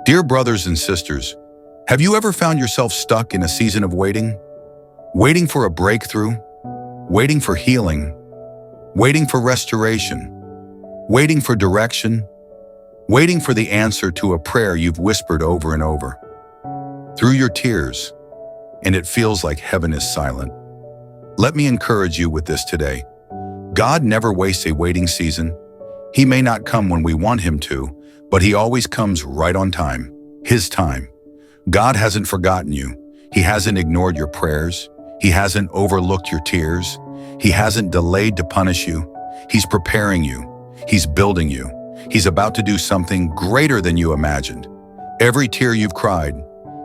Dear brothers and sisters, have you ever found yourself stuck in a season of waiting? Waiting for a breakthrough? Waiting for healing? Waiting for restoration? Waiting for direction? Waiting for the answer to a prayer you've whispered over and over? Through your tears, and it feels like heaven is silent. Let me encourage you with this today. God never wastes a waiting season. He may not come when we want him to, but he always comes right on time, his time. God hasn't forgotten you. He hasn't ignored your prayers. He hasn't overlooked your tears. He hasn't delayed to punish you. He's preparing you. He's building you. He's about to do something greater than you imagined. Every tear you've cried,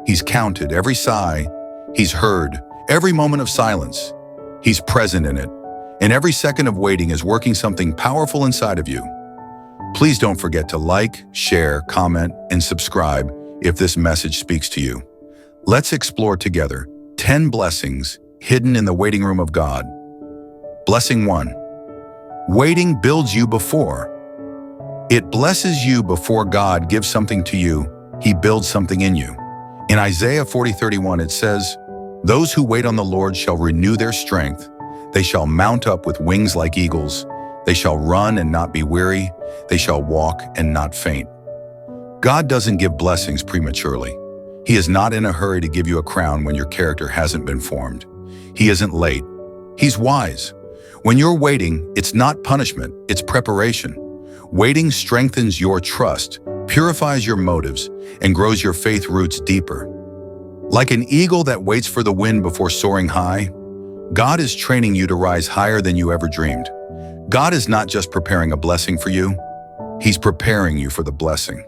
he's counted. Every sigh, he's heard. Every moment of silence, he's present in it. And every second of waiting is working something powerful inside of you. Please don't forget to like, share, comment, and subscribe if this message speaks to you. Let's explore together 10 blessings hidden in the waiting room of God. Blessing 1. Waiting builds you before. It blesses you before God gives something to you. He builds something in you. In Isaiah 40:31, it says, "Those who wait on the Lord shall renew their strength. They shall mount up with wings like eagles. They shall run and not be weary. They shall walk and not faint." God doesn't give blessings prematurely. He is not in a hurry to give you a crown when your character hasn't been formed. He isn't late. He's wise. When you're waiting, it's not punishment, it's preparation. Waiting strengthens your trust, purifies your motives, and grows your faith roots deeper. Like an eagle that waits for the wind before soaring high, God is training you to rise higher than you ever dreamed. God is not just preparing a blessing for you, he's preparing you for the blessing.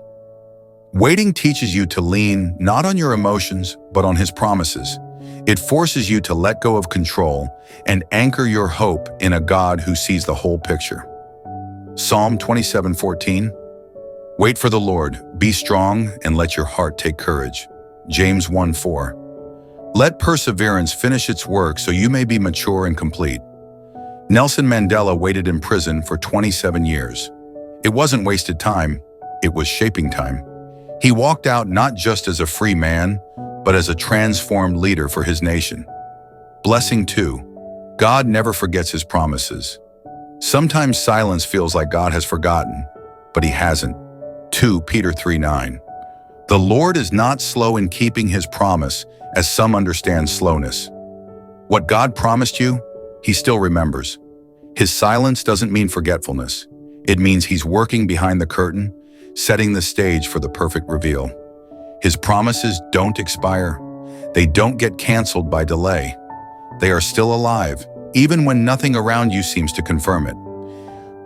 Waiting teaches you to lean not on your emotions, but on his promises. It forces you to let go of control and anchor your hope in a God who sees the whole picture. Psalm 27:14. Wait for the Lord, be strong, and let your heart take courage. James 1:4. Let perseverance finish its work so you may be mature and complete. Nelson Mandela waited in prison for 27 years. It wasn't wasted time, it was shaping time. He walked out not just as a free man, but as a transformed leader for his nation. Blessing 2. God never forgets his promises. Sometimes silence feels like God has forgotten, but he hasn't. 2 Peter 3:9. The Lord is not slow in keeping his promise, as some understand slowness. What God promised you, he still remembers. His silence doesn't mean forgetfulness. It means he's working behind the curtain, setting the stage for the perfect reveal. His promises don't expire. They don't get canceled by delay. They are still alive, even when nothing around you seems to confirm it.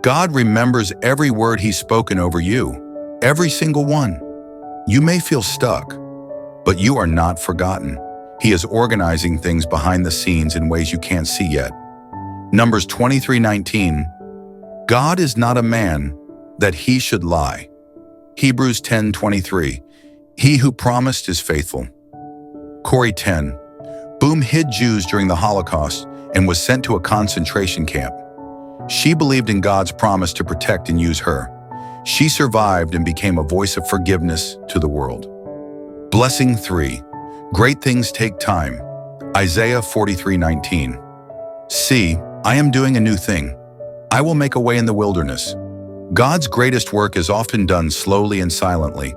God remembers every word he's spoken over you, every single one. You may feel stuck, but you are not forgotten. He is organizing things behind the scenes in ways you can't see yet. Numbers 23:19. God is not a man that he should lie. Hebrews 10:23. He who promised is faithful. Corrie ten Boom hid Jews during the Holocaust and was sent to a concentration camp. She believed in God's promise to protect and use her. She survived and became a voice of forgiveness to the world. Blessing 3. Great things take time. Isaiah 43:19. See, I am doing a new thing. I will make a way in the wilderness. God's greatest work is often done slowly and silently.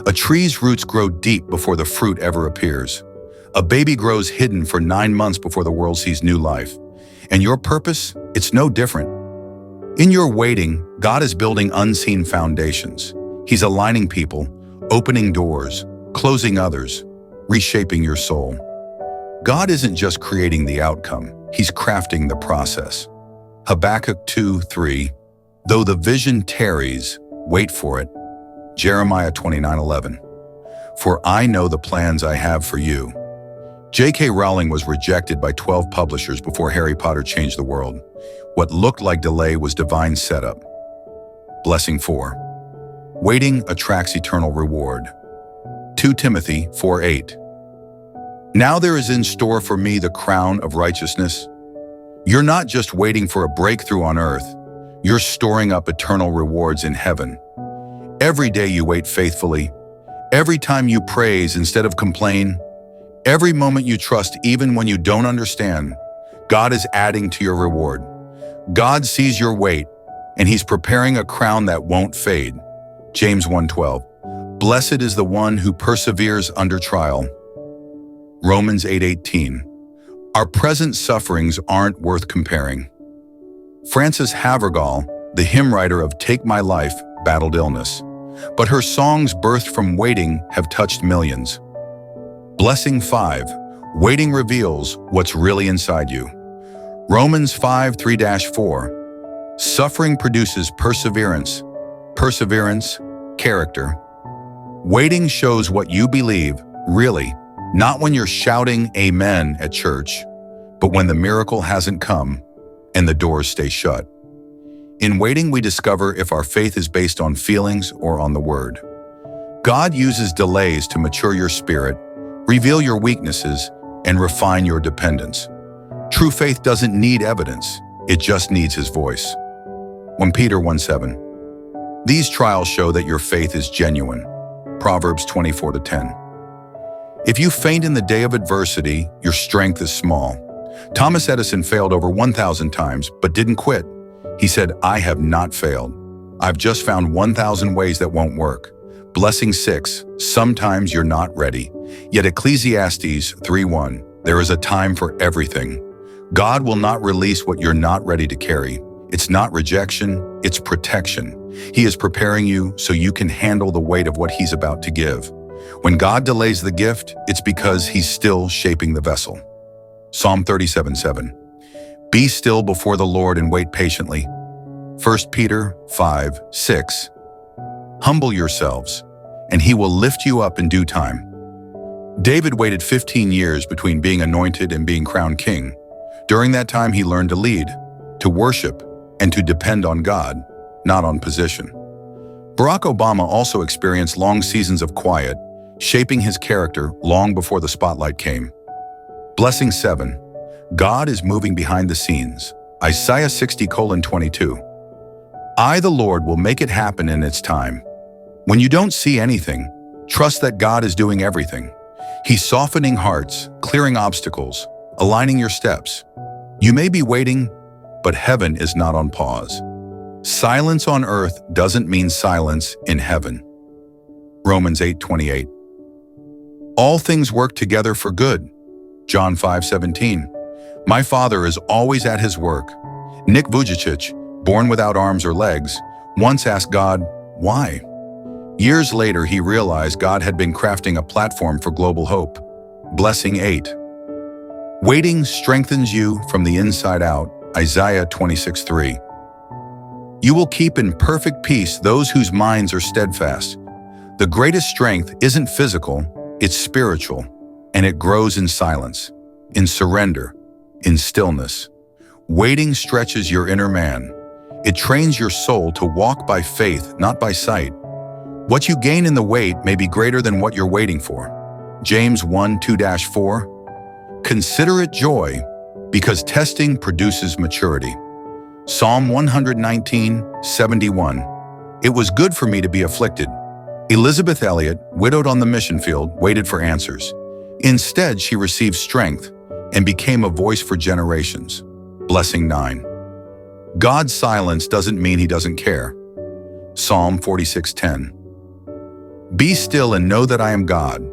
A tree's roots grow deep before the fruit ever appears. A baby grows hidden for 9 months before the world sees new life. And your purpose, it's no different. In your waiting, God is building unseen foundations. He's aligning people, opening doors, closing others, reshaping your soul. God isn't just creating the outcome, he's crafting the process. Habakkuk 2:3. Though the vision tarries, wait for it. Jeremiah 29:11. For I know the plans I have for you. J.K. Rowling was rejected by 12 publishers before Harry Potter changed the world. What looked like delay was divine setup. Blessing 4. Waiting attracts eternal reward. 2 Timothy 4:8. Now there is in store for me the crown of righteousness. You're not just waiting for a breakthrough on earth, you're storing up eternal rewards in heaven. Every day you wait faithfully, Every time you praise instead of complain, every moment you trust even when you don't understand, God is adding to your reward. God sees your wait, and He's preparing a crown that won't fade. James 1:12. Blessed is the one who perseveres under trial. Romans 8:18. Our present sufferings aren't worth comparing. Frances Havergal, the hymn writer of Take My Life, battled illness, but her songs birthed from waiting have touched millions. Blessing 5. Waiting reveals what's really inside you. Romans 5:3-4. Suffering produces perseverance. Perseverance, character. Waiting shows what you believe, really, not when you're shouting amen at church, but when the miracle hasn't come and the doors stay shut. In waiting, we discover if our faith is based on feelings or on the Word. God uses delays to mature your spirit, reveal your weaknesses, and refine your dependence. True faith doesn't need evidence, it just needs His voice. 1 Peter 1:7. These trials show that your faith is genuine. Proverbs 24:10. If you faint in the day of adversity, your strength is small. Thomas Edison failed over 1,000 times, but didn't quit. He said, I have not failed. I've just found 1,000 ways that won't work. Blessing 6, sometimes you're not ready. Yet Ecclesiastes 3:1, there is a time for everything. God will not release what you're not ready to carry. It's not rejection, it's protection. He is preparing you so you can handle the weight of what He's about to give. When God delays the gift, it's because He's still shaping the vessel. Psalm 37:7. Be still before the Lord and wait patiently. 1 Peter 5:6. Humble yourselves, and He will lift you up in due time. David waited 15 years between being anointed and being crowned king. During that time, he learned to lead, to worship, and to depend on God, not on position. Barack Obama also experienced long seasons of quiet, shaping his character long before the spotlight came. Blessing 7. God is moving behind the scenes. Isaiah 60:22. I, the Lord, will make it happen in its time. When you don't see anything, trust that God is doing everything. He's softening hearts, clearing obstacles, aligning your steps. You may be waiting, but heaven is not on pause. Silence on earth doesn't mean silence in heaven. Romans 8:28. All things work together for good. John 5:17. My Father is always at His work. Nick Vujicic, born without arms or legs, once asked God, why? Years later, he realized God had been crafting a platform for global hope. Blessing 8. Waiting strengthens you from the inside out. Isaiah 26:3. You will keep in perfect peace those whose minds are steadfast. The greatest strength isn't physical, it's spiritual, and it grows in silence, in surrender, in stillness. Waiting stretches your inner man. It trains your soul to walk by faith, not by sight. What you gain in the wait may be greater than what you're waiting for. James 1:2-4. Consider it joy, because testing produces maturity. Psalm 119:71. It was good for me to be afflicted. Elizabeth Elliot, widowed on the mission field, waited for answers. Instead, she received strength and became a voice for generations. Blessing 9. God's silence doesn't mean He doesn't care. Psalm 46:10. Be still and know that I am God.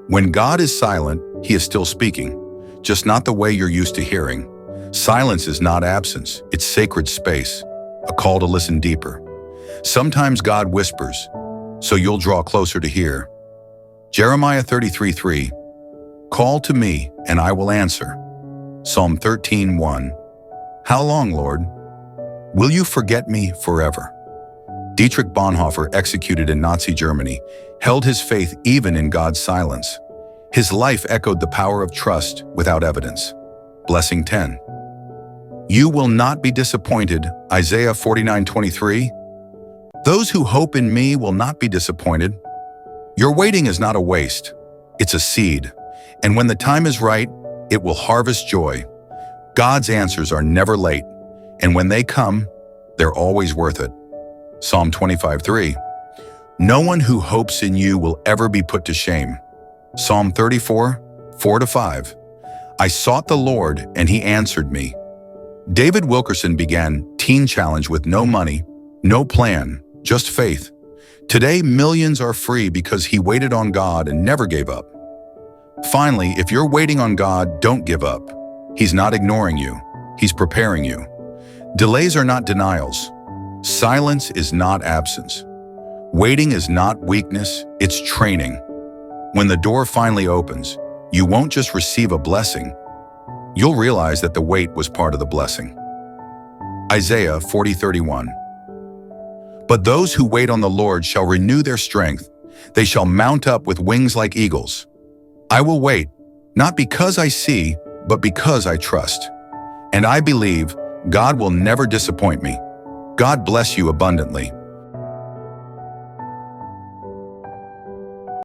When God is silent, He is still speaking, just not the way you're used to hearing. Silence is not absence, it's sacred space, a call to listen deeper. Sometimes God whispers, so you'll draw closer to hear. Jeremiah 33:3. Call to me, and I will answer. Psalm 13:1. How long, Lord? Will you forget me forever? Dietrich Bonhoeffer, executed in Nazi Germany, held his faith even in God's silence. His life echoed the power of trust without evidence. Blessing 10. You will not be disappointed. Isaiah 49:23. Those who hope in me will not be disappointed. Your waiting is not a waste. It's a seed. And when the time is right, it will harvest joy. God's answers are never late. And when they come, they're always worth it. Psalm 25:3. No one who hopes in you will ever be put to shame. Psalm 34, 4-5. I sought the Lord, and he answered me. David Wilkerson began Teen Challenge with no money, no plan, just faith. Today, millions are free because he waited on God and never gave up. Finally, if you're waiting on God, don't give up. He's not ignoring you. He's preparing you. Delays are not denials. Silence is not absence. Waiting is not weakness, it's training. When the door finally opens, you won't just receive a blessing. You'll realize that the wait was part of the blessing. Isaiah 40:31. But those who wait on the Lord shall renew their strength. They shall mount up with wings like eagles. I will wait, not because I see, but because I trust. And I believe God will never disappoint me. God bless you abundantly.